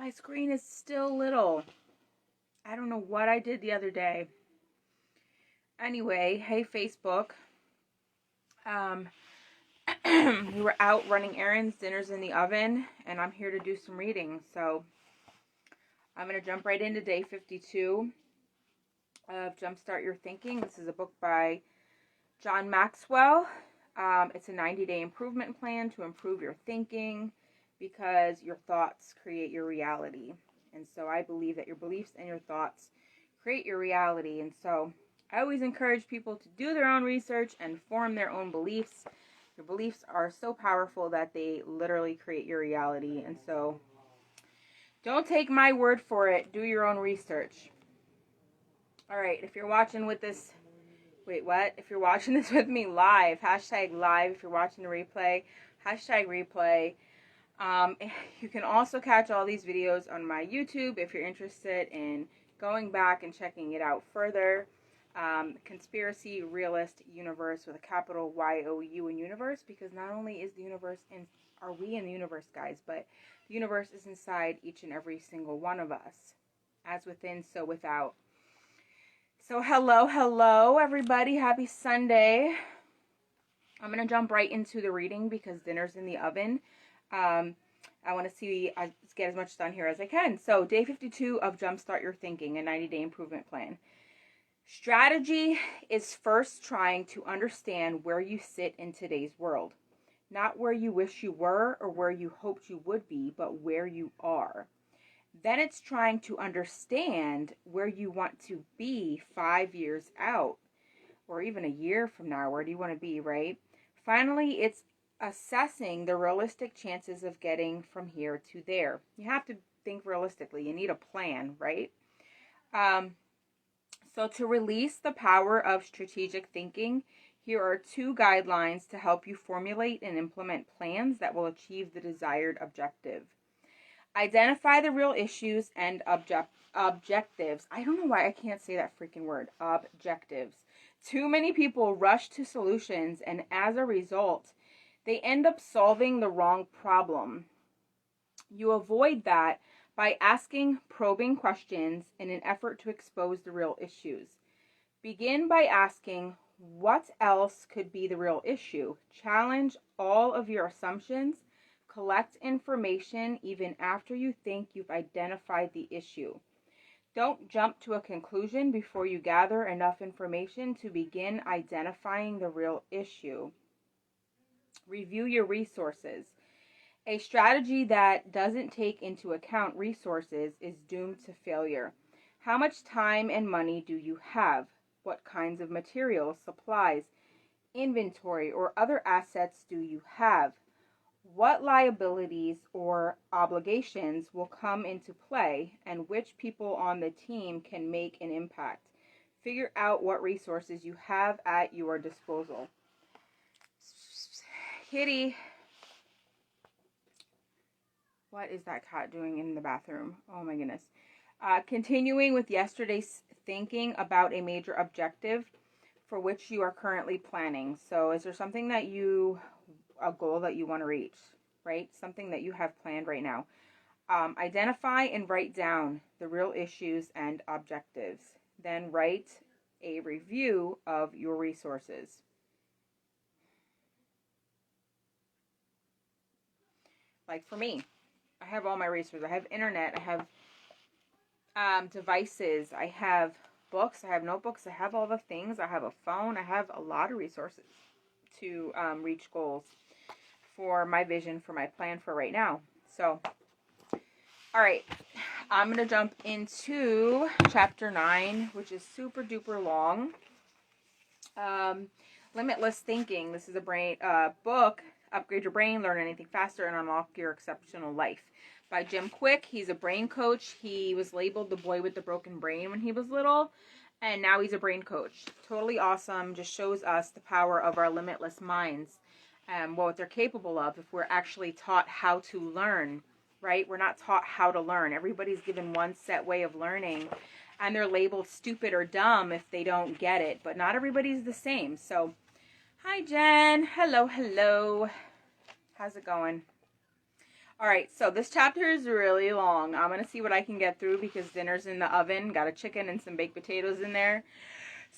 My screen is still little. I don't know what I did the other day. Anyway, hey Facebook. We were out running errands, dinner's in the oven, and I'm here to do some reading. So I'm going to jump right into day 52 of Jumpstart Your Thinking. This is a book by John Maxwell. It's a 90-day improvement plan to improve your thinking because your thoughts create your reality. And so I believe that your beliefs and your thoughts create your reality. And so I always encourage people to do their own research and form their own beliefs. Your beliefs are so powerful that they literally create your reality. And so don't take my word for it. Do your own research. All right, if you're watching with this, if you're watching this with me live, hashtag live. If you're watching the replay, hashtag replay. You can also catch all these videos on my YouTube if you're interested in going back and checking it out further. Conspiracy Realist Universe with a capital Y-O-U in universe, because not only is the universe are we in the universe, guys, but the universe is inside each and every single one of us. As within, so without. So hello everybody. Happy Sunday. I'm going to jump right into the reading because dinner's in the oven. I want to get as much done here as I can. So day 52 of Jumpstart Your Thinking, a 90-day improvement plan. Strategy is first trying to understand where you sit in today's world. Not where you wish you were or where you hoped you would be, but where you are. Then it's trying to understand where you want to be 5 years out, or even a year from now. Where do you want to be, right? Finally, it's assessing the realistic chances of getting from here to there. You have to think realistically. You need a plan, right? So to release the power of strategic thinking, here are 2 guidelines to help you formulate and implement plans that will achieve the desired objective. Identify the real issues and objectives. I don't know why I can't say that freaking word. Objectives. Too many people rush to solutions, and as a result, they end up solving the wrong problem. You avoid that by asking probing questions in an effort to expose the real issues. Begin by asking, what else could be the real issue? Challenge all of your assumptions. Collect information even after you think you've identified the issue. Don't jump to a conclusion before you gather enough information to begin identifying the real issue. Review your resources. A strategy that doesn't take into account resources is doomed to failure. How much time and money do you have? What kinds of materials, supplies, inventory, or other assets do you have? What liabilities or obligations will come into play, and which people on the team can make an impact? Figure out what resources you have at your disposal. Kitty. What is that cat doing in the bathroom? Oh my goodness. Continuing with yesterday's thinking about a major objective for which you are currently planning. So is there something a goal that you want to reach, right? Something that you have planned right now. Identify and write down the real issues and objectives. Then write a review of your resources. Like for me, I have all my resources. I have internet. I have devices. I have books. I have notebooks. I have all the things. I have a phone. I have a lot of resources to reach goals for my vision, for my plan for right now. So, all right. I'm going to jump into chapter 9, which is super duper long. Limitless Thinking. This is a book. Upgrade your brain, learn anything faster, and unlock your exceptional life. By Jim Quick. He's a brain coach. He was labeled the boy with the broken brain when he was little, and now he's a brain coach. Totally awesome. Just shows us the power of our limitless minds and what they're capable of if we're actually taught how to learn, right? We're not taught how to learn. Everybody's given one set way of learning, and they're labeled stupid or dumb if they don't get it, but not everybody's the same. So hi, Jen. Hello. How's it going? All right, so this chapter is really long. I'm going to see what I can get through because dinner's in the oven. Got a chicken and some baked potatoes in there.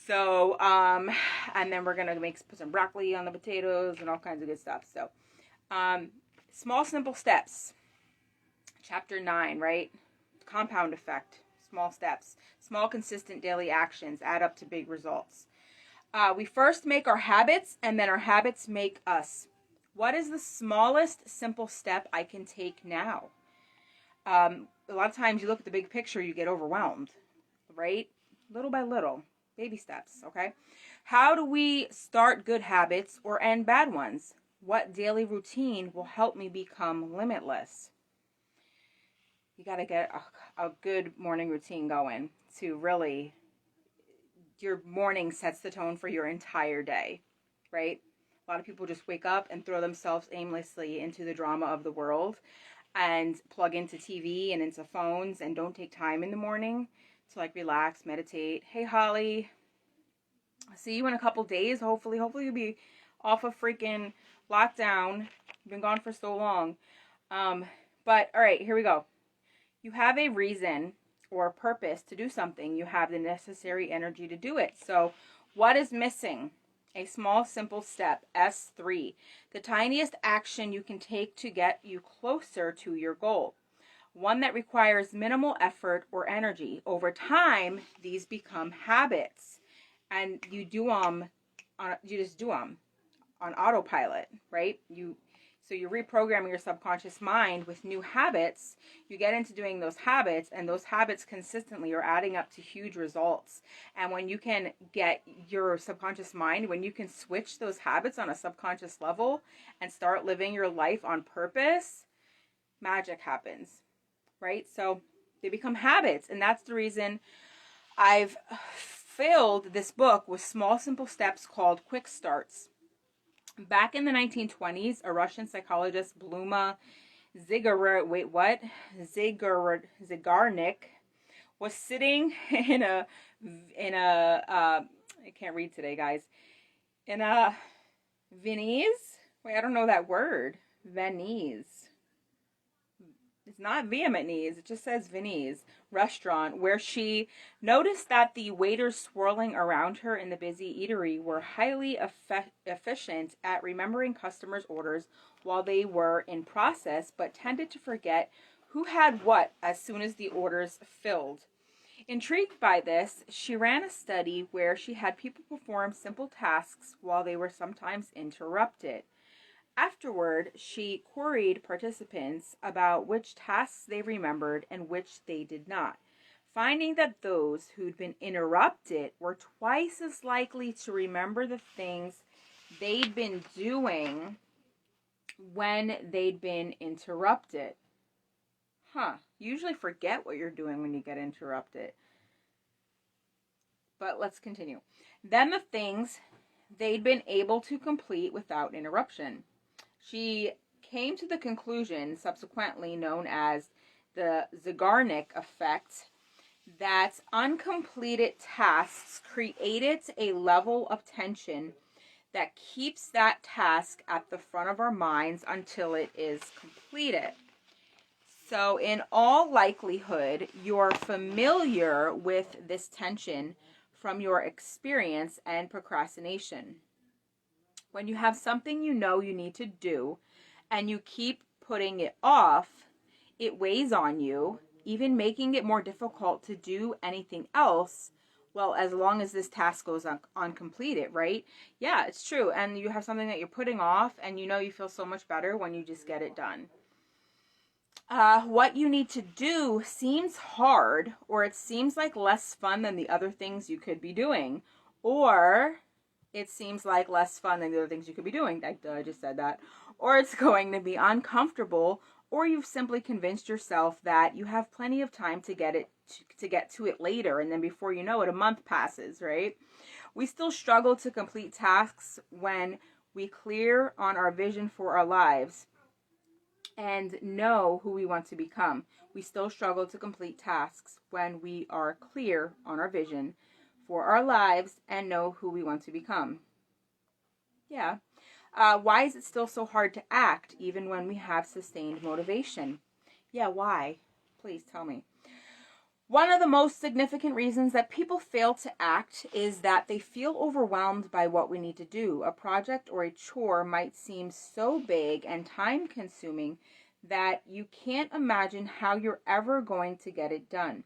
So, and then we're going to put some broccoli on the potatoes and all kinds of good stuff. So, small, simple steps. Chapter 9, right? Compound effect. Small steps. Small, consistent daily actions add up to big results. We first make our habits, and then our habits make us. What is the smallest simple step I can take now? A lot of times you look at the big picture, you get overwhelmed, right? Little by little, baby steps, okay? How do we start good habits or end bad ones? What daily routine will help me become limitless? You got to get a good morning routine going to really, your morning sets the tone for your entire day, right? A lot of people just wake up and throw themselves aimlessly into the drama of the world and plug into TV and into phones and don't take time in the morning to like relax, meditate. Hey, Holly, I'll see you in a couple days. Hopefully you'll be off of freaking lockdown. You've been gone for so long. But all right, here we go. You have a reason or a purpose to do something. You have the necessary energy to do it. So what is missing? A small, simple step, S3, the tiniest action you can take to get you closer to your goal. One that requires minimal effort or energy. Over time, these become habits, and you just do them on autopilot, right? So you're reprogramming your subconscious mind with new habits. You get into doing those habits, and those habits consistently are adding up to huge results. And when you can get your subconscious mind, when you can switch those habits on a subconscious level and start living your life on purpose, magic happens, right? So they become habits, and that's the reason I've filled this book with small, simple steps called quick starts. Back in the 1920s, a Russian psychologist, Bluma Zygarnik, was sitting in a I can't read today, guys. In a Viennese? Wait, I don't know that word. Viennese. It's not Vietnamese, it just says Viennese restaurant, where she noticed that the waiters swirling around her in the busy eatery were highly efficient at remembering customers' orders while they were in process, but tended to forget who had what as soon as the orders filled. Intrigued by this, she ran a study where she had people perform simple tasks while they were sometimes interrupted. Afterward, she queried participants about which tasks they remembered and which they did not, finding that those who'd been interrupted were twice as likely to remember the things they'd been doing when they'd been interrupted. You usually forget what you're doing when you get interrupted. But let's continue. Then the things they'd been able to complete without interruption. She came to the conclusion, subsequently known as the Zygarnik effect, that uncompleted tasks created a level of tension that keeps that task at the front of our minds until it is completed. So in all likelihood, you're familiar with this tension from your experience and procrastination. When you have something you know you need to do and you keep putting it off, it weighs on you, even making it more difficult to do anything else. Well, as long as this task goes uncompleted, right? Yeah, it's true. And you have something that you're putting off and you know you feel so much better when you just get it done. What you need to do seems hard, or it seems like less fun than the other things you could be doing, or it seems like less fun than the other things you could be doing. I just said that. Or it's going to be uncomfortable, or you've simply convinced yourself that you have plenty of time to get to it later, and then before you know it, a month passes, right? We still struggle to complete tasks when we clear on our vision for our lives and know who we want to become. We still struggle to complete tasks when we are clear on our vision for our lives and know who we want to become. Yeah. Why is it still so hard to act even when we have sustained motivation? Yeah, why? Please tell me. One of the most significant reasons that people fail to act is that they feel overwhelmed by what we need to do. A project or a chore might seem so big and time consuming that you can't imagine how you're ever going to get it done.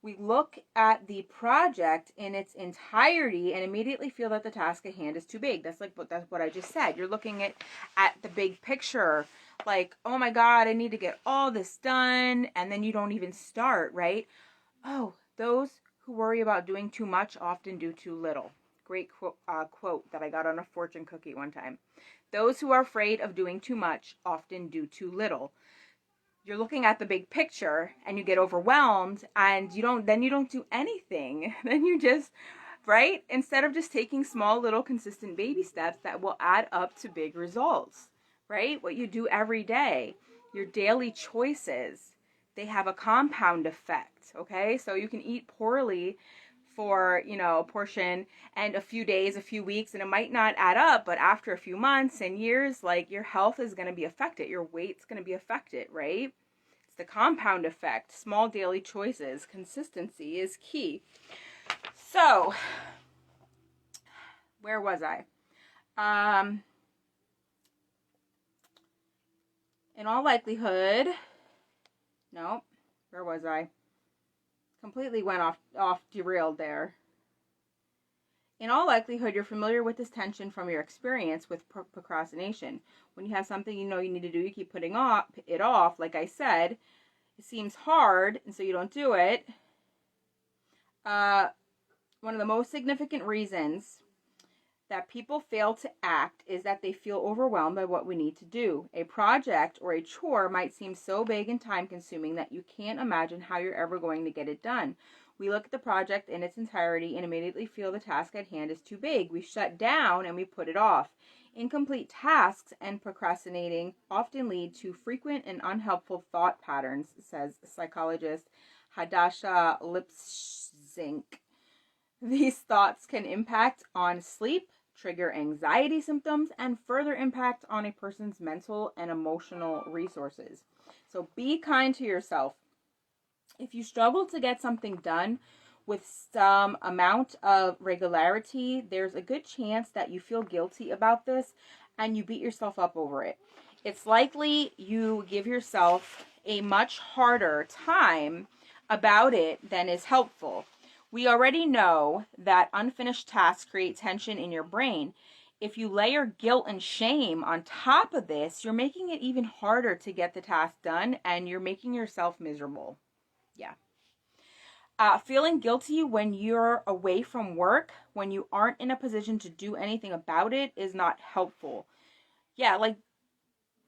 We look at the project in its entirety and immediately feel that the task at hand is too big. That's what I just said. You're looking at the big picture, like, oh my God, I need to get all this done, and then you don't even start, right? Oh, those who worry about doing too much often do too little. Great quote that I got on a fortune cookie one time. Those who are afraid of doing too much often do too little. You're looking at the big picture and you get overwhelmed and you don't do anything. Then you just, right? Instead of just taking small little consistent baby steps that will add up to big results, right? What you do every day, your daily choices, they have a compound effect, okay? So you can eat poorly for, a portion and a few days, a few weeks, and it might not add up, but after a few months and years, like, your health is going to be affected. Your weight's going to be affected, right? It's the compound effect. Small daily choices. Consistency is key. So, where was I? In all likelihood, no, where was I? Completely went off derailed there. In all likelihood, you're familiar with this tension from your experience with procrastination. When you have something you know you need to do, you keep putting it off. Like I said, it seems hard, and so you don't do it. One of the most significant reasons that people fail to act is that they feel overwhelmed by what we need to do. A project or a chore might seem so big and time consuming that you can't imagine how you're ever going to get it done. We look at the project in its entirety and immediately feel the task at hand is too big. We shut down and we put it off. Incomplete tasks and procrastinating often lead to frequent and unhelpful thought patterns, says psychologist Hadassah Lipsink. These thoughts can impact on sleep, trigger anxiety symptoms, and further impact on a person's mental and emotional resources. So be kind to yourself. If you struggle to get something done with some amount of regularity, there's a good chance that you feel guilty about this and you beat yourself up over it. It's likely you give yourself a much harder time about it than is helpful. We already know that unfinished tasks create tension in your brain. If you layer guilt and shame on top of this, you're making it even harder to get the task done and you're making yourself miserable. Yeah. Feeling guilty when you're away from work, when you aren't in a position to do anything about it, is not helpful. Yeah, like,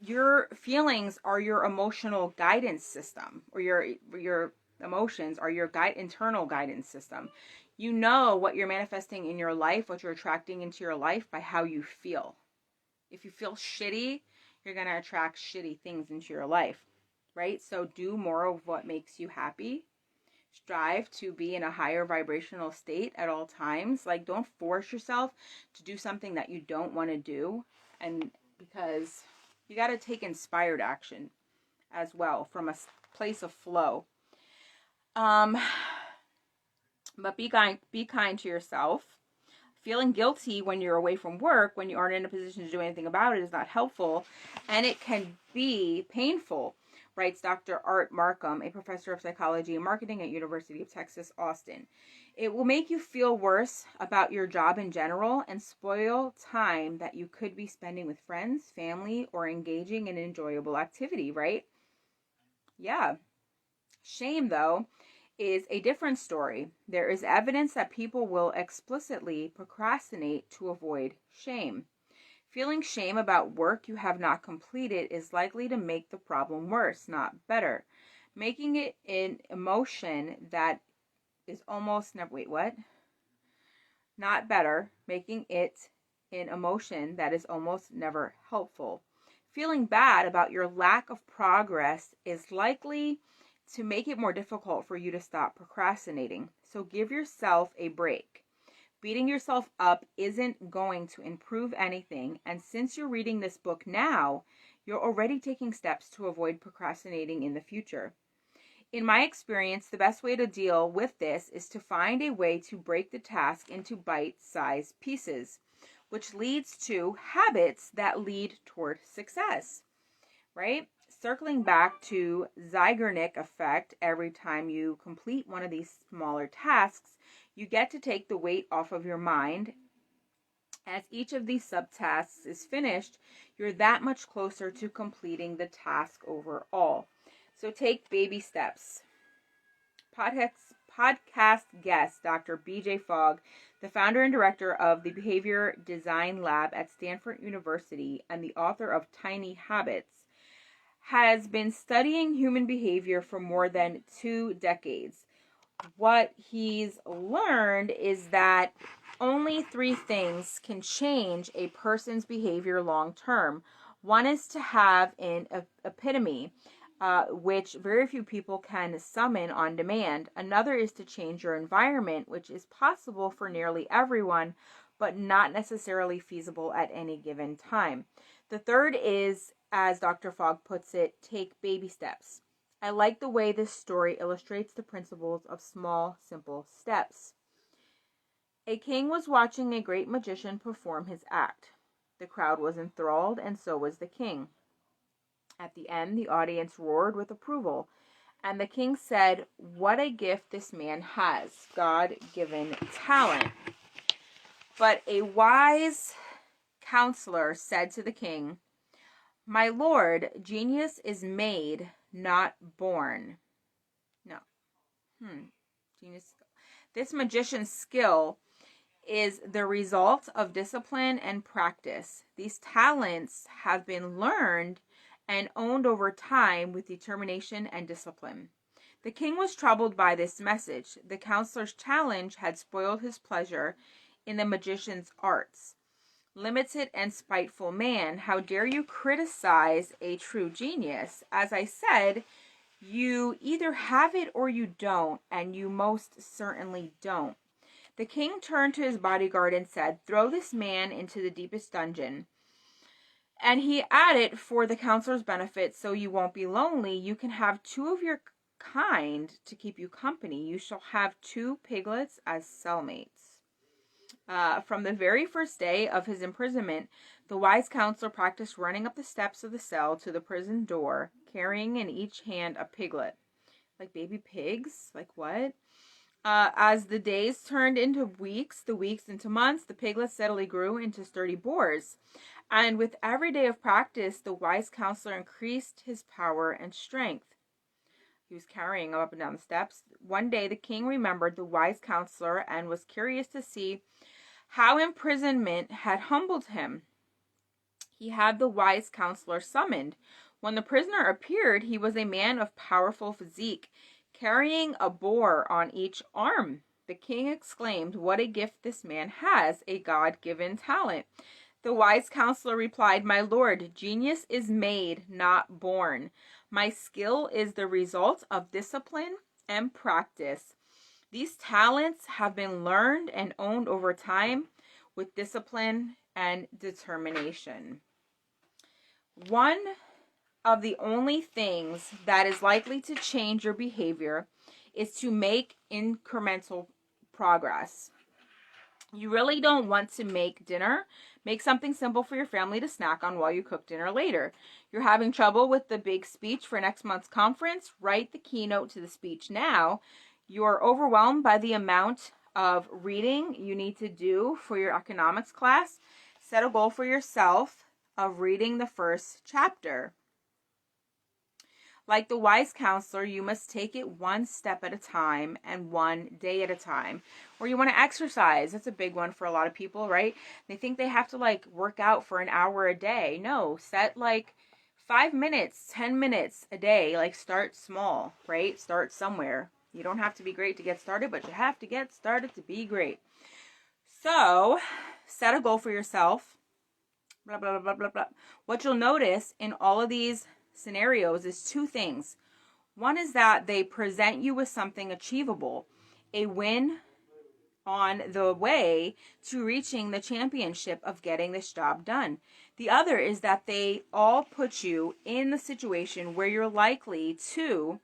your feelings are your emotional guidance system, or your emotions are your internal guidance system. You know what you're manifesting in your life, what you're attracting into your life by how you feel. If you feel shitty, you're going to attract shitty things into your life, right? So do more of what makes you happy. Strive to be in a higher vibrational state at all times. Like, don't force yourself to do something that you don't want to do, and because you got to take inspired action as well from a place of flow. But be kind to yourself. Feeling guilty when you're away from work, when you aren't in a position to do anything about it, is not helpful, and it can be painful, writes Dr. Art Markham, a professor of psychology and marketing at University of Texas, Austin. It will make you feel worse about your job in general and spoil time that you could be spending with friends, family, or engaging in enjoyable activity, right? Yeah. Shame, though, is a different story. There is evidence that people will explicitly procrastinate to avoid shame. Feeling shame about work you have not completed is likely to make the problem worse, not better. Making it an emotion that is almost never, Not better, making it an emotion that is almost never helpful. Feeling bad about your lack of progress is likely to make it more difficult for you to stop procrastinating. So give yourself a break. Beating yourself up isn't going to improve anything, and since you're reading this book now, you're already taking steps to avoid procrastinating in the future. In my experience, the best way to deal with this is to find a way to break the task into bite-sized pieces, which leads to habits that lead toward success, right? Circling back to Zeigarnik effect, every time you complete one of these smaller tasks, you get to take the weight off of your mind. As each of these subtasks is finished, you're that much closer to completing the task overall. So take baby steps. Podcast guest Dr. BJ Fogg, the founder and director of the Behavior Design Lab at Stanford University and the author of Tiny Habits, has been studying human behavior for more than 2 decades. What he's learned is that only 3 things can change a person's behavior long term. One is to have an epitome, which very few people can summon on demand. Another is to change your environment, which is possible for nearly everyone, but not necessarily feasible at any given time. The third is, as Dr. Fogg puts it, take baby steps. I like the way this story illustrates the principles of small, simple steps. A king was watching a great magician perform his act. The crowd was enthralled, and so was the king. At the end, the audience roared with approval, and the king said, "What a gift this man has, God-given talent." But a wise counselor said to the king, "My lord, genius is made, not born." No. Genius. This magician's skill is the result of discipline and practice. These talents have been learned and owned over time with determination and discipline. The king was troubled by this message. The counselor's challenge had spoiled his pleasure in the magician's arts. Limited and spiteful man, how dare you criticize a true genius? As I said, you either have it or you don't, and you most certainly don't. The king turned to his bodyguard and said, "Throw this man into the deepest dungeon." And he added, for the counselor's benefit, so you won't be lonely, you can have 2 of your kind to keep you company. You shall have 2 piglets as cellmates. From the very first day of his imprisonment, the wise counselor practiced running up the steps of the cell to the prison door, carrying in each hand a piglet. Like baby pigs? Like what? As the days turned into weeks, the weeks into months, the piglets steadily grew into sturdy boars. And with every day of practice, the wise counselor increased his power and strength. He was carrying them up and down the steps. One day, the king remembered the wise counselor and was curious to see how imprisonment had humbled him. He had the wise counselor summoned. When the prisoner appeared, he was a man of powerful physique, carrying a boar on each arm. The king exclaimed, "What a gift this man has, a God-given talent." The wise counselor replied, "My lord, genius is made, not born. My skill is the result of discipline and practice. These talents have been learned and owned over time with discipline and determination." One of the only things that is likely to change your behavior is to make incremental progress. You really don't want to make dinner. Make something simple for your family to snack on while you cook dinner later. You're having trouble with the big speech for next month's conference? Write the keynote to the speech now. You're overwhelmed by the amount of reading you need to do for your economics class? Set a goal for yourself of reading the first chapter. Like the wise counselor, you must take it one step at a time and one day at a time. Or you want to exercise. That's a big one for a lot of people, right? They think they have to work out for an hour a day. No, set 5 minutes, 10 minutes a day. Start small, right? Start somewhere. You don't have to be great to get started, but you have to get started to be great. So, set a goal for yourself. Blah, blah, blah, blah, blah. What you'll notice in all of these scenarios is 2 things. One is that they present you with something achievable, a win on the way to reaching the championship of getting this job done. The other is that they all put you in the situation where you're likely to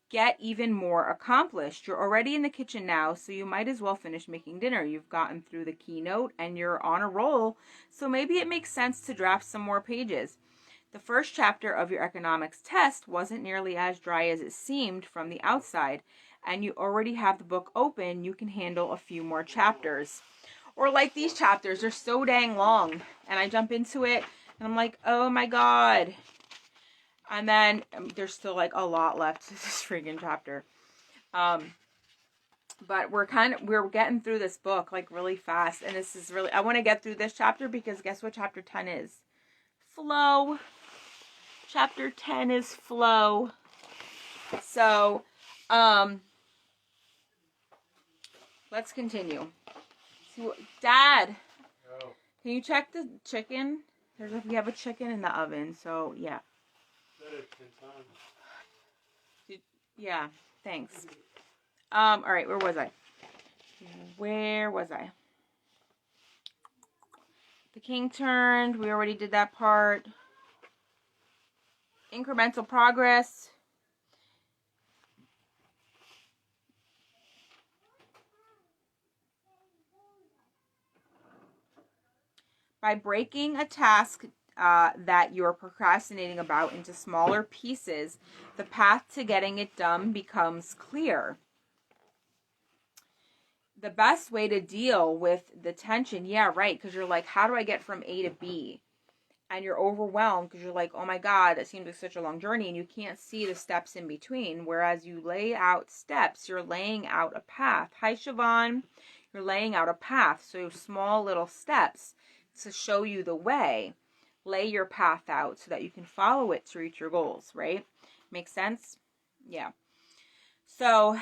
get even more accomplished. You're already in the kitchen now, so you might as well finish making dinner. You've gotten through the keynote and you're on a roll, so maybe it makes sense to draft some more pages. The first chapter of your economics test wasn't nearly as dry as it seemed from the outside, and you already have the book open. You can handle a few more chapters. Or like these chapters, they're so dang long, and I jump into it and I'm like, oh my god. And then there's still like a lot left to this freaking chapter. But we're getting through this book like really fast, and this is really, I want to get through this chapter because guess what chapter 10 is? Flow. Chapter 10 is flow. So, let's continue. See what, Dad, can you check the chicken? We have a chicken in the oven, so yeah. Yeah, thanks. All right, where was I? The king turned. We already did that part. Incremental progress. By breaking a task that you're procrastinating about into smaller pieces, the path to getting it done becomes clear. The best way to deal with the tension, yeah, right, because you're like, how do I get from A to B? And you're overwhelmed because you're like, oh my god, that seems like such a long journey, and you can't see the steps in between. Whereas you lay out steps, you're laying out a path. Hi, Siobhan. You're laying out a path, so small little steps to show you the way. Lay your path out so that you can follow it to reach your goals, right? Make sense? Yeah. So,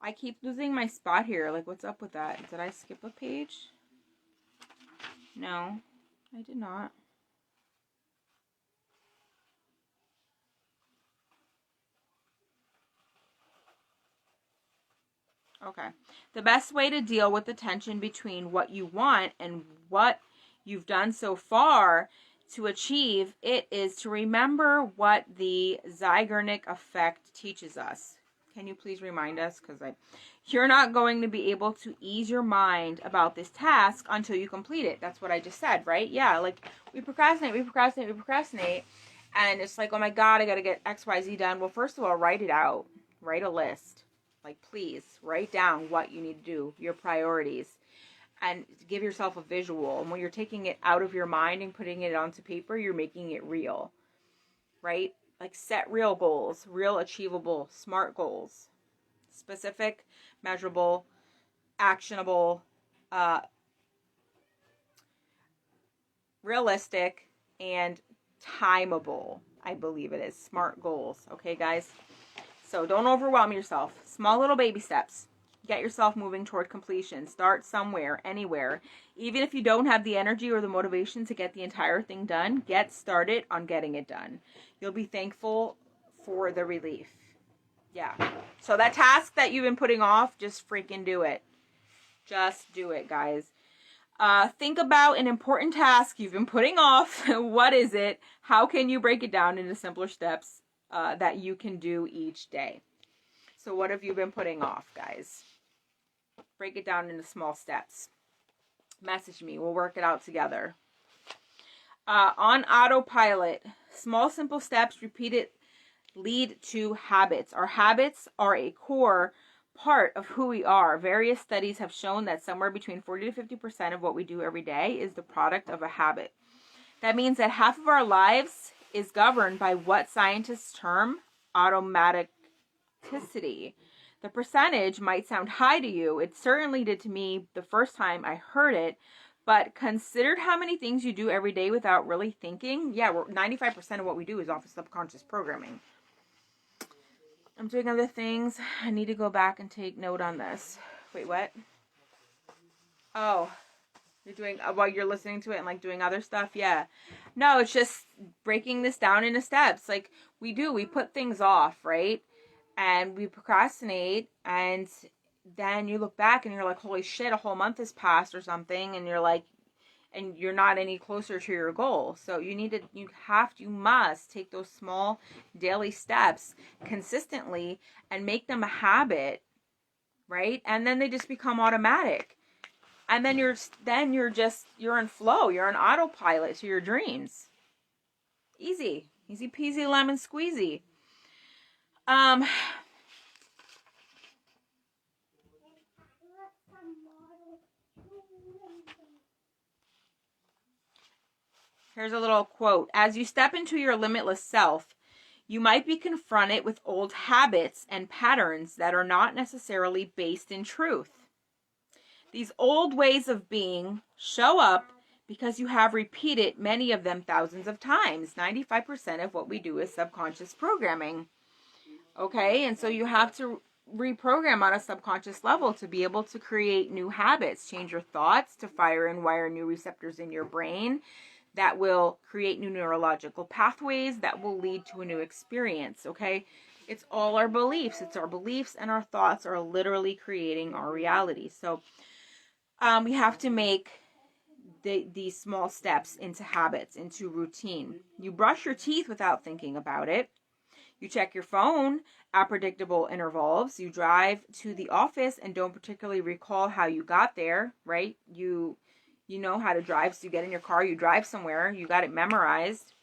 I keep losing my spot here. Like, what's up with that? Did I skip a page? No, I did not. Okay. The best way to deal with the tension between what you want and what you've done so far to achieve it is to remember what the Zeigarnik effect teaches us. Can you please remind us? Because you're not going to be able to ease your mind about this task until you complete it. That's what I just said, right? Yeah, like we procrastinate. And it's like, oh my god, I got to get X, Y, Z done. Well, first of all, write it out. Write a list. Like, please, write down what you need to do, your priorities, and give yourself a visual. And when you're taking it out of your mind and putting it onto paper, you're making it real, right? Like, set real goals, real achievable, smart goals, specific, measurable, actionable, realistic, and timeable. I believe it is. Smart goals. Okay, guys? So don't overwhelm yourself. Small little baby steps. Get yourself moving toward completion. Start somewhere, anywhere. Even if you don't have the energy or the motivation to get the entire thing done, get started on getting it done. You'll be thankful for the relief. Yeah. So that task that you've been putting off, just freaking do it. Just do it, guys. Think about an important task you've been putting off. What is it? How can you break it down into simpler steps that you can do each day? So what have you been putting off, guys? Break it down into small steps. Message me. We'll work it out together. On autopilot, small, simple steps repeated lead to habits. Our habits are a core part of who we are. Various studies have shown that somewhere between 40 to 50% of what we do every day is the product of a habit. That means that half of our lives is governed by what scientists term automaticity. The percentage might sound high to you. It certainly did to me the first time I heard it. But consider how many things you do every day without really thinking. Yeah, 95% of what we do is off of subconscious programming. I'm doing other things. I need to go back and take note on this. Wait, what? Oh, you're doing, while you're listening to it and like doing other stuff? Yeah. No, it's just breaking this down into steps. Like we put things off, right? And we procrastinate, and then you look back and you're like, holy shit, a whole month has passed or something, and you're like, and you're not any closer to your goal. So you must take those small daily steps consistently and make them a habit, right? And then they just become automatic. And then you're in flow. You're on autopilot to your dreams. Easy peasy lemon squeezy. Here's a little quote. As you step into your limitless self, you might be confronted with old habits and patterns that are not necessarily based in truth. These old ways of being show up because you have repeated many of them thousands of times. 95% of what we do is subconscious programming. Okay, and so you have to reprogram on a subconscious level to be able to create new habits, change your thoughts to fire and wire new receptors in your brain that will create new neurological pathways that will lead to a new experience. Okay, it's all our beliefs. It's our beliefs and our thoughts are literally creating our reality. So we have to make these small steps into habits, into routine. You brush your teeth without thinking about it. You check your phone at predictable intervals. You drive to the office and don't particularly recall how you got there, right? You know how to drive, so you get in your car, you drive somewhere, you got it memorized.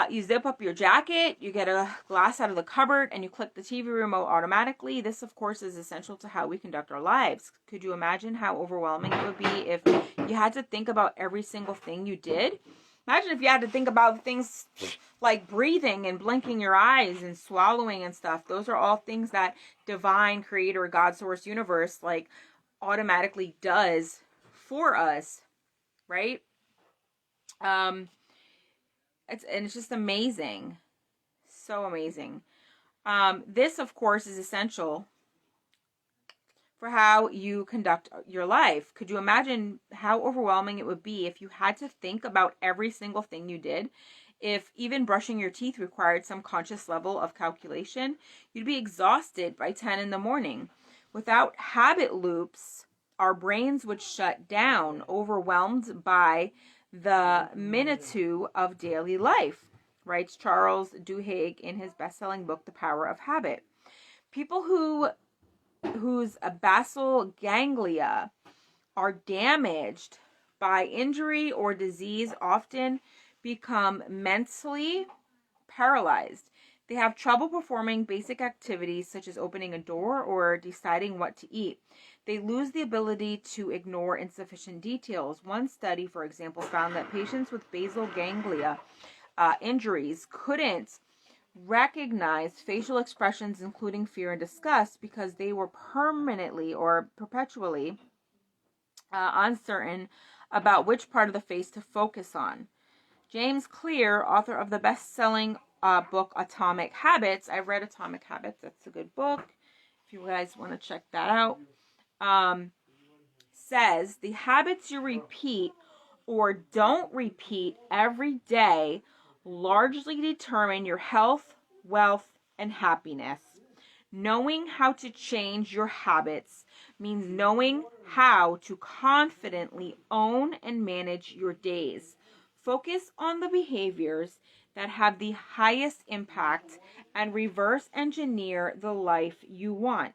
You zip up your jacket, you get a glass out of the cupboard, and you click the TV remote automatically. This, of course, is essential to how we conduct our lives. Could you imagine how overwhelming it would be if you had to think about every single thing you did? Imagine if you had to think about things like breathing and blinking your eyes and swallowing and stuff. Those are all things that divine creator, God, source, universe, like, automatically does for us, right? It's just amazing. So amazing. This, of course, is essential for how you conduct your life. Could you imagine how overwhelming it would be if you had to think about every single thing you did? If even brushing your teeth required some conscious level of calculation, you'd be exhausted by 10 in the morning. Without habit loops, our brains would shut down, overwhelmed by the minutia of daily life, writes Charles Duhigg in his best-selling book, The Power of Habit. People whose basal ganglia are damaged by injury or disease often become mentally paralyzed. They have trouble performing basic activities such as opening a door or deciding what to eat. They lose the ability to ignore insufficient details. One study, for example, found that patients with basal ganglia injuries couldn't recognize facial expressions including fear and disgust because they were permanently or perpetually uncertain about which part of the face to focus on. James Clear, author of the best-selling book Atomic Habits. I've read Atomic Habits. That's a good book. If you guys want to check that out. Says the habits you repeat or don't repeat every day largely determine your health, wealth, and happiness. Knowing how to change your habits means knowing how to confidently own and manage your days. Focus on the behaviors that have the highest impact and reverse engineer the life you want.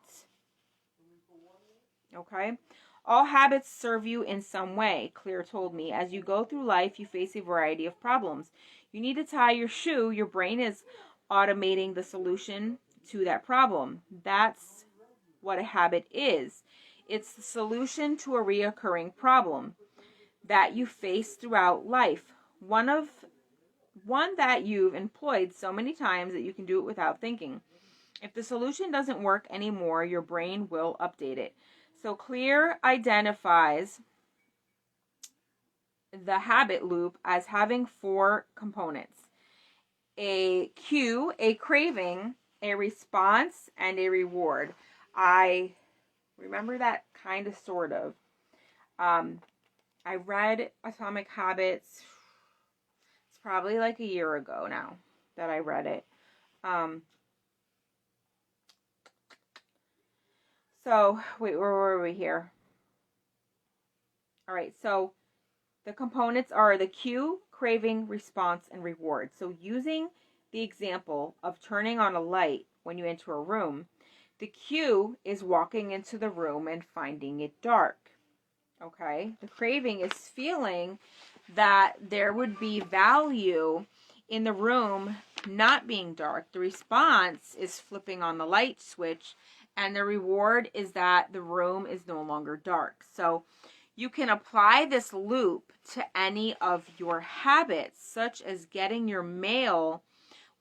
Okay? All habits serve you in some way, Clear told me. As you go through life, you face a variety of problems. You need to tie your shoe. Your brain is automating the solution to that problem. That's what a habit is. It's the solution to a reoccurring problem that you face throughout life. One that you've employed so many times that you can do it without thinking. If the solution doesn't work anymore, your brain will update it. So Clear identifies the habit loop as having 4 components: a cue, a craving, a response, and a reward. I remember that kind of, sort of. I read Atomic Habits, it's probably like a year ago now that I read it. So, wait, where were we here? All right, so the components are the cue, craving, response, and reward. So using the example of turning on a light when you enter a room, the cue is walking into the room and finding it dark. Okay? The craving is feeling that there would be value in the room not being dark. The response is flipping on the light switch, and the reward is that the room is no longer dark. So you can apply this loop to any of your habits, such as getting your mail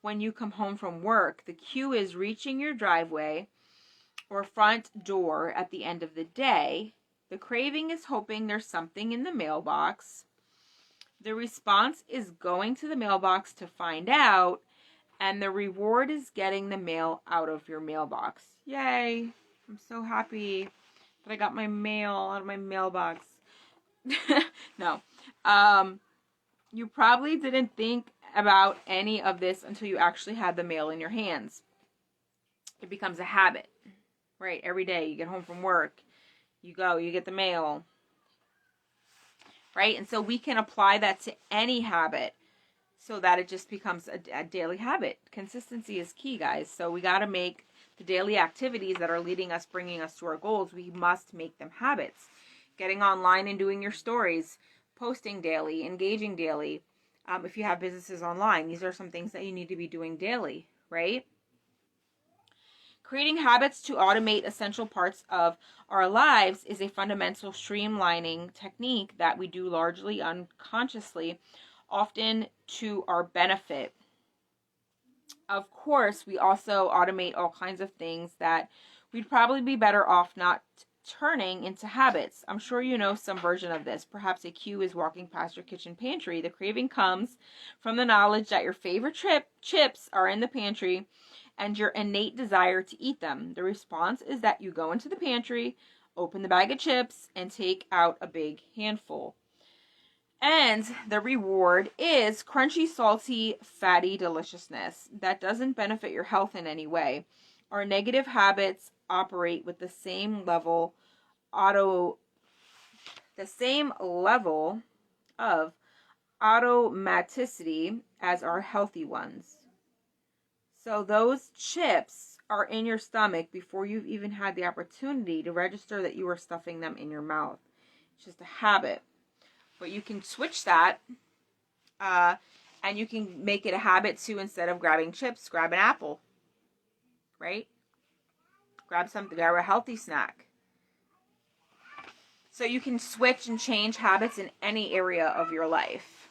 when you come home from work. The cue is reaching your driveway or front door at the end of the day. The craving is hoping there's something in the mailbox. The response is going to the mailbox to find out, and the reward is getting the mail out of your mailbox. Yay! I'm so happy that I got my mail out of my mailbox. No. You probably didn't think about any of this until you actually had the mail in your hands. It becomes a habit, right? Every day you get home from work, you go, you get the mail, right? And so we can apply that to any habit so that it just becomes a daily habit. Consistency is key, guys. So we got to make the daily activities that are leading us, bringing us to our goals, we must make them habits. Getting online and doing your stories, posting daily, engaging daily. If you have businesses online, these are some things that you need to be doing daily, right? Creating habits to automate essential parts of our lives is a fundamental streamlining technique that we do largely unconsciously, often to our benefit. Of course, we also automate all kinds of things that we'd probably be better off not turning into habits. I'm sure you know some version of this. Perhaps a cue is walking past your kitchen pantry. The craving comes from the knowledge that your favorite chips are in the pantry and your innate desire to eat them. The response is that you go into the pantry, open the bag of chips, and take out a big handful. And the reward is crunchy, salty, fatty deliciousness that doesn't benefit your health in any way. Our negative habits operate with the same level of automaticity as our healthy ones. So those chips are in your stomach before you've even had the opportunity to register that you are stuffing them in your mouth. It's just a habit. But you can switch that, and you can make it a habit to, instead of grabbing chips, grab an apple, right? Grab a healthy snack. So you can switch and change habits in any area of your life.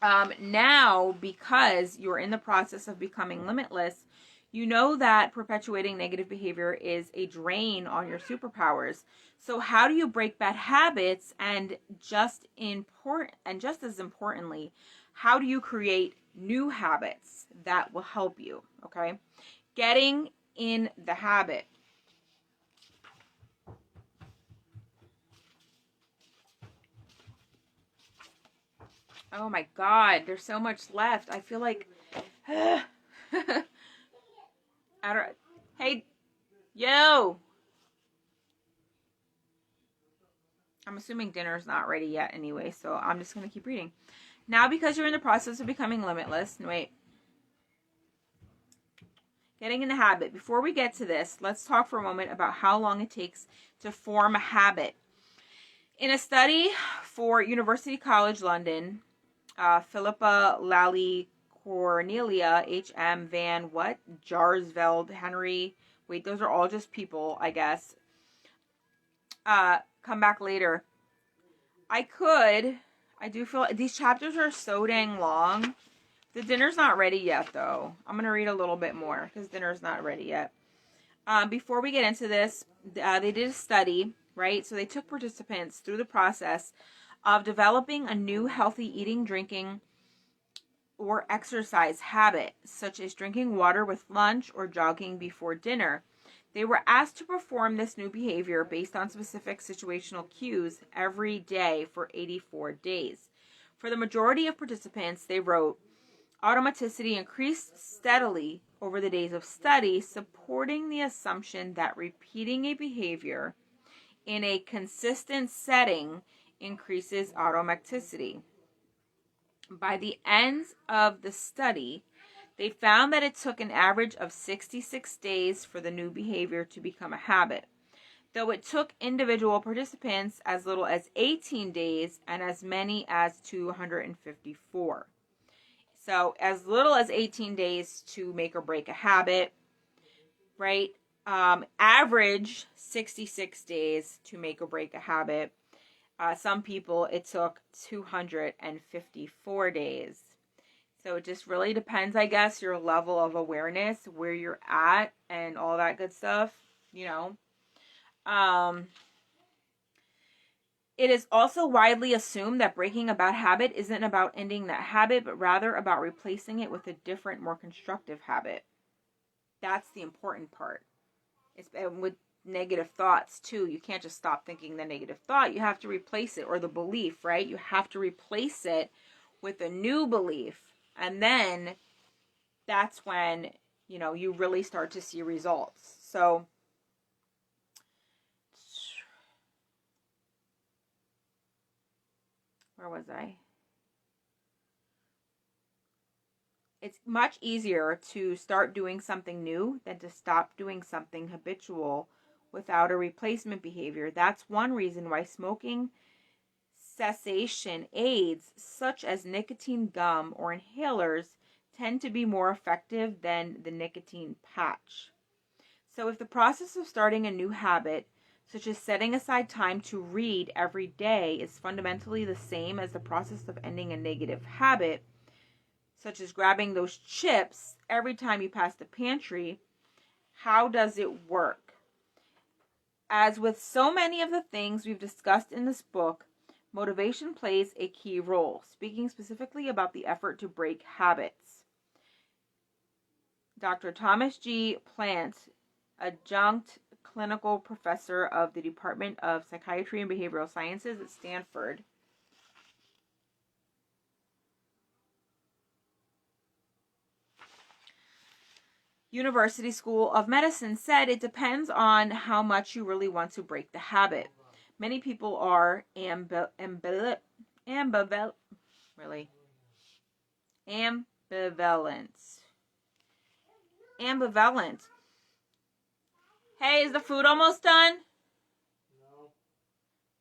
Now, because you're in the process of becoming limitless, you know that perpetuating negative behavior is a drain on your superpowers. So how do you break bad habits? And just as importantly, how do you create new habits that will help you? Okay, getting in the habit. Oh my God, there's so much left. I feel like, hey, yo. I'm assuming dinner's not ready yet anyway, so I'm just going to keep reading. Now, because you're in the process of becoming limitless, getting in the habit. Before we get to this, let's talk for a moment about how long it takes to form a habit. In a study for University College London, Philippa Lally Cornelia, H.M. Van Jarsveld, Henry, those are all just people, I guess. Come back later. I do feel these chapters are so dang long. The dinner's not ready yet, though. I'm going to read a little bit more because dinner's not ready yet. Before we get into this, they did a study, right? So they took participants through the process of developing a new healthy eating, drinking, or exercise habit, such as drinking water with lunch or jogging before dinner. They were asked to perform this new behavior based on specific situational cues every day for 84 days. For the majority of participants, they wrote, Automaticity increased steadily over the days of study, supporting the assumption that repeating a behavior in a consistent setting increases automaticity. By the end of the study, they found that it took an average of 66 days for the new behavior to become a habit, though it took individual participants as little as 18 days and as many as 254. So as little as 18 days to make or break a habit, right? Average 66 days to make or break a habit. Some people, it took 254 days. So it just really depends, I guess, your level of awareness, where you're at, and all that good stuff, you know. It is also widely assumed that breaking a bad habit isn't about ending that habit, but rather about replacing it with a different, more constructive habit. That's the important part. It's with negative thoughts too. You can't just stop thinking the negative thought. You have to replace it, or the belief, right? You have to replace it with a new belief. And then that's when, you know, you really start to see results. So where was I? It's much easier to start doing something new than to stop doing something habitual without a replacement behavior. That's one reason why smoking cessation aids, such as nicotine gum or inhalers, tend to be more effective than the nicotine patch. So if the process of starting a new habit, such as setting aside time to read every day, is fundamentally the same as the process of ending a negative habit, such as grabbing those chips every time you pass the pantry, how does it work? As with so many of the things we've discussed in this book, motivation plays a key role, speaking specifically about the effort to break habits. Dr. Thomas G. Plant, adjunct clinical professor of the Department of Psychiatry and Behavioral Sciences at Stanford, University School of Medicine, said it depends on how much you really want to break the habit. Many people are ambivalent. Hey, is the food almost done?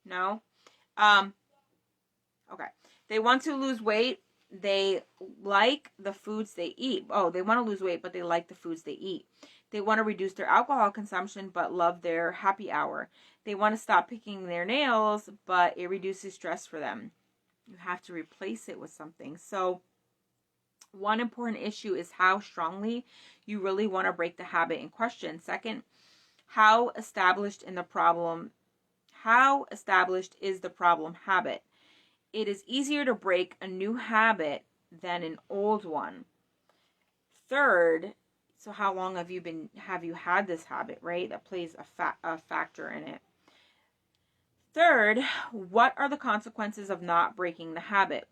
No? Okay. They want to lose weight. They like the foods they eat. Oh, they want to lose weight, but they like the foods they eat. They want to reduce their alcohol consumption, but love their happy hour. They want to stop picking their nails, but it reduces stress for them. You have to replace it with something. So one important issue is how strongly you really want to break the habit in question. Second, how established is the problem habit? It is easier to break a new habit than an old one. Third, so how long have you had this habit, right? That plays a factor in it. Third, what are the consequences of not breaking the habit?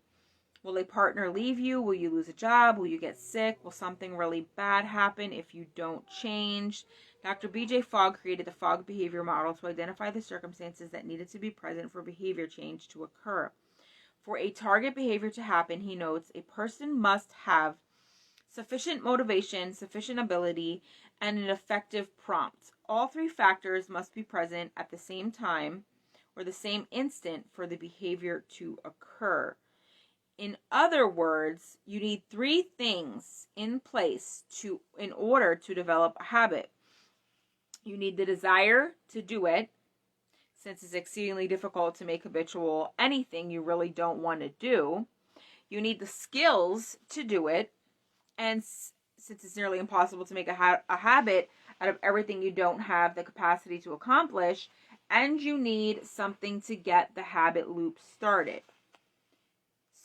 Will a partner leave you? Will you lose a job? Will you get sick? Will something really bad happen if you don't change? Dr. B.J. Fogg created the Fogg behavior model to identify the circumstances that needed to be present for behavior change to occur. For a target behavior to happen, he notes, a person must have sufficient motivation, sufficient ability, and an effective prompt. All three factors must be present at the same time or the same instant for the behavior to occur. In other words, you need three things in place in order to develop a habit. You need the desire to do it, since it's exceedingly difficult to make habitual anything you really don't want to do. You need the skills to do it, and since it's nearly impossible to make a habit out of everything you don't have the capacity to accomplish, and you need something to get the habit loop started.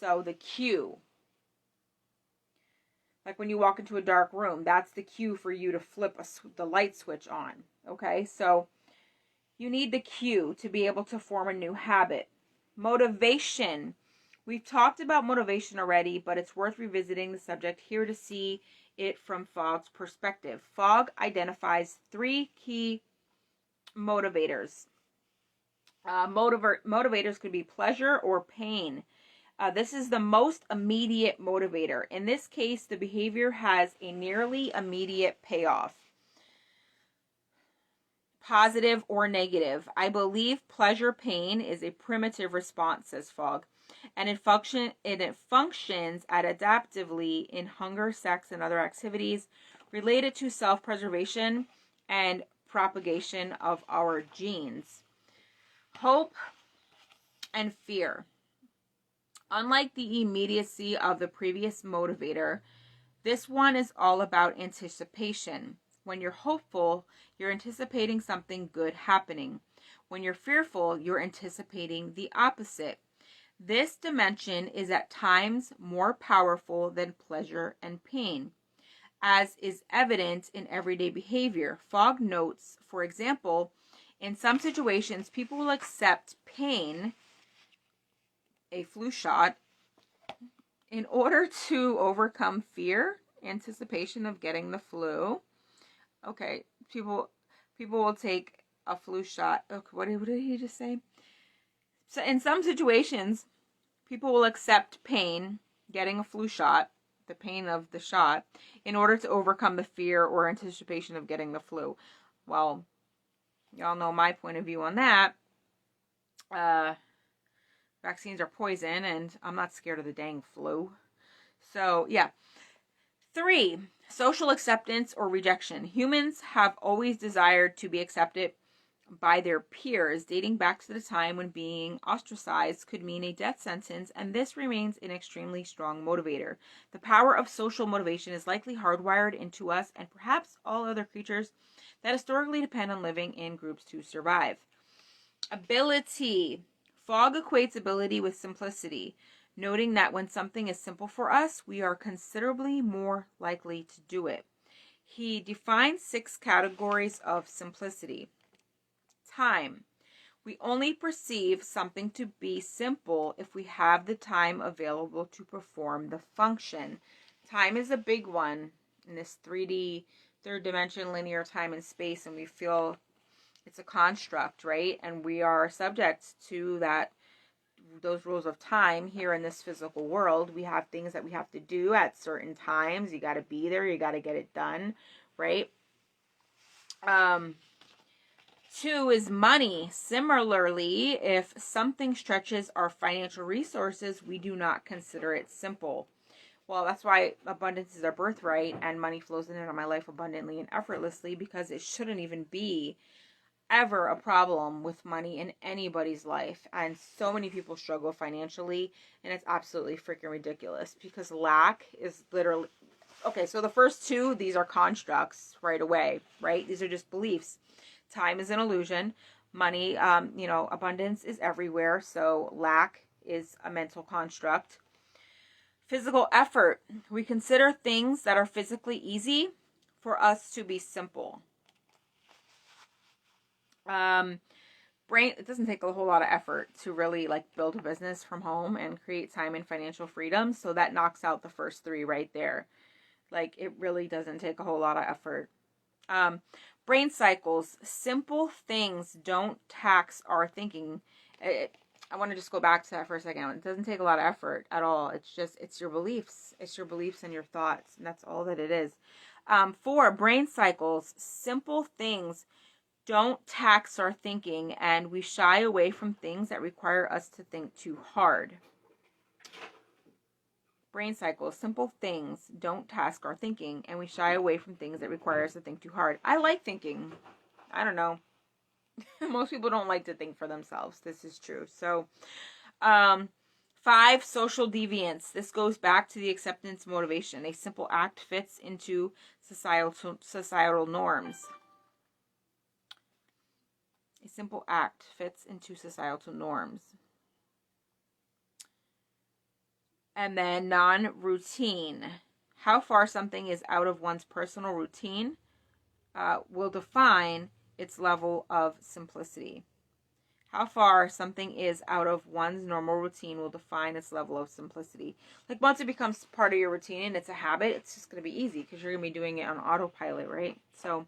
So the cue. Like when you walk into a dark room, that's the cue for you to flip the light switch on. Okay, so you need the cue to be able to form a new habit. Motivation. We've talked about motivation already, but it's worth revisiting the subject here to see it from Fogg's perspective. Fogg identifies 3 key motivators. Motivators could be pleasure or pain. This is the most immediate motivator. In this case, the behavior has a nearly immediate payoff. Positive or negative. I believe pleasure pain is a primitive response, says Fogg, and it functions adaptively in hunger, sex, and other activities related to self-preservation and propagation of our genes. Hope and fear. Unlike the immediacy of the previous motivator, this one is all about anticipation. When you're hopeful, you're anticipating something good happening. When you're fearful, you're anticipating the opposite. This dimension is at times more powerful than pleasure and pain, as is evident in everyday behavior. Fogg notes, for example, in some situations, people will accept pain, a flu shot, in order to overcome fear, anticipation of getting the flu. Okay, people will take a flu shot. Okay, what did he just say? So in some situations, people will accept pain, getting a flu shot, the pain of the shot, in order to overcome the fear or anticipation of getting the flu. Well, y'all know my point of view on that. Vaccines are poison, and I'm not scared of the dang flu. So, yeah. 3, social acceptance or rejection. Humans have always desired to be accepted by their peers, dating back to the time when being ostracized could mean a death sentence, and this remains an extremely strong motivator. The power of social motivation is likely hardwired into us and perhaps all other creatures that historically depend on living in groups to survive. Ability. Fogg equates ability with simplicity, noting that when something is simple for us, we are considerably more likely to do it. He defines 6 categories of simplicity. Time. We only perceive something to be simple if we have the time available to perform the function. Time is a big one in this 3D, third dimension, linear time and space, and we feel it's a construct, right? And we are subject to those rules of time here in this physical world. We have things that we have to do at certain times. You got to be there. You got to get it done, right? 2 is money. Similarly, if something stretches our financial resources, we do not consider it simple. Well, that's why abundance is our birthright, and money flows into my life abundantly and effortlessly, because it shouldn't even be ever a problem with money in anybody's life. And so many people struggle financially, and it's absolutely freaking ridiculous, because lack is literally... Okay, so the first 2, these are constructs right away, right? These are just beliefs. Time is an illusion. Money, abundance is everywhere, so lack is a mental construct. Physical effort. We consider things that are physically easy for us to be simple. It doesn't take a whole lot of effort to really build a business from home and create time and financial freedom, so that knocks out the first 3 right there. It really doesn't take a whole lot of effort. Brain cycles. Simple things don't tax our thinking. I want to just go back to that for a second. It doesn't take a lot of effort at all. It's your beliefs. It's your beliefs and your thoughts, and that's all that it is. 4, brain cycles. Simple things don't tax our thinking, and we shy away from things that require us to think too hard. Brain cycles. Simple things don't task our thinking, and we shy away from things that require us to think too hard. I like thinking. I don't know. Most people don't like to think for themselves. This is true. So, 5, social deviance. This goes back to the acceptance motivation. A simple act fits into societal norms. A simple act fits into societal norms. And then non-routine. How far something is out of one's personal routine will define its level of simplicity. How far something is out of one's normal routine will define its level of simplicity. Like once it becomes part of your routine and it's a habit, it's just going to be easy because you're going to be doing it on autopilot, right? So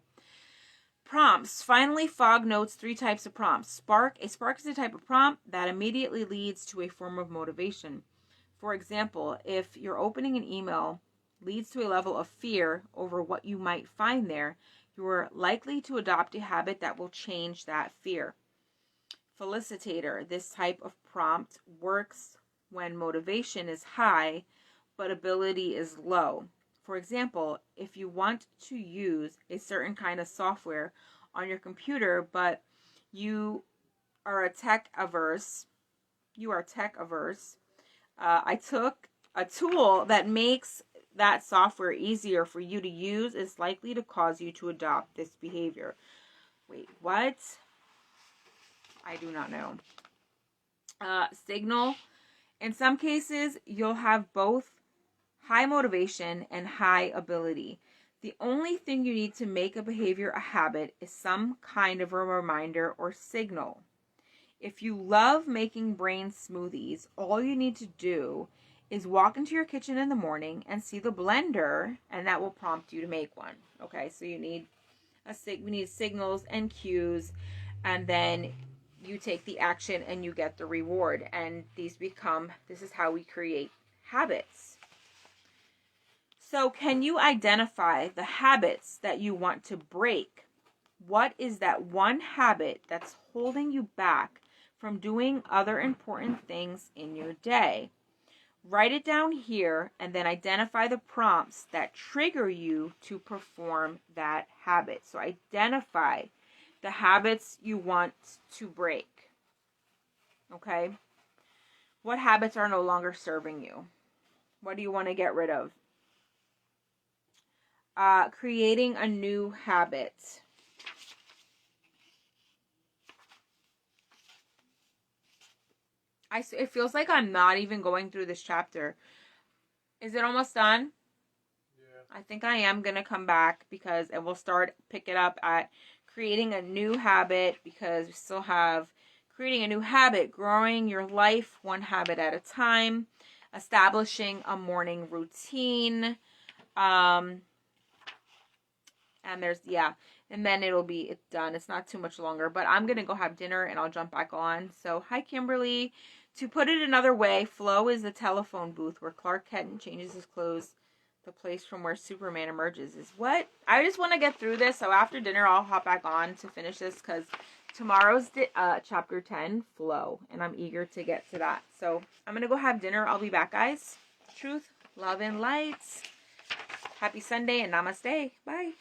prompts. Finally, Fogg notes 3 types of prompts. Spark. A spark is a type of prompt that immediately leads to a form of motivation. For example, if your opening an email leads to a level of fear over what you might find there, you are likely to adopt a habit that will change that fear. Felicitator. This type of prompt works when motivation is high, but ability is low. For example, if you want to use a certain kind of software on your computer, but you are tech averse, I took a tool that makes that software easier for you to use is likely to cause you to adopt this behavior. Wait, what? I do not know. Signal. In some cases, you'll have both high motivation and high ability. The only thing you need to make a behavior a habit is some kind of a reminder or signal. If you love making brain smoothies, all you need to do is walk into your kitchen in the morning and see the blender, and that will prompt you to make one. Okay, so you need we need signals and cues, and then you take the action and you get the reward. And this is how we create habits. So can you identify the habits that you want to break? What is that one habit that's holding you back from doing other important things in your day? Write it down here and then identify the prompts that trigger you to perform that habit. So identify the habits you want to break. Okay? What habits are no longer serving you? What do you want to get rid of? Creating a new habit. It feels like I'm not even going through this chapter. Is it almost done? Yeah. I think I am going to come back because it will pick it up at creating a new habit, because we still have creating a new habit, growing your life one habit at a time, establishing a morning routine, and then it's done. It's not too much longer, but I'm going to go have dinner and I'll jump back on. So, hi, Kimberly. To put it another way, Flow is the telephone booth where Clark Kent changes his clothes. The place from where Superman emerges is what? I just want to get through this. So after dinner, I'll hop back on to finish this because tomorrow's chapter 10, Flow. And I'm eager to get to that. So I'm going to go have dinner. I'll be back, guys. Truth, love, and lights. Happy Sunday and namaste. Bye.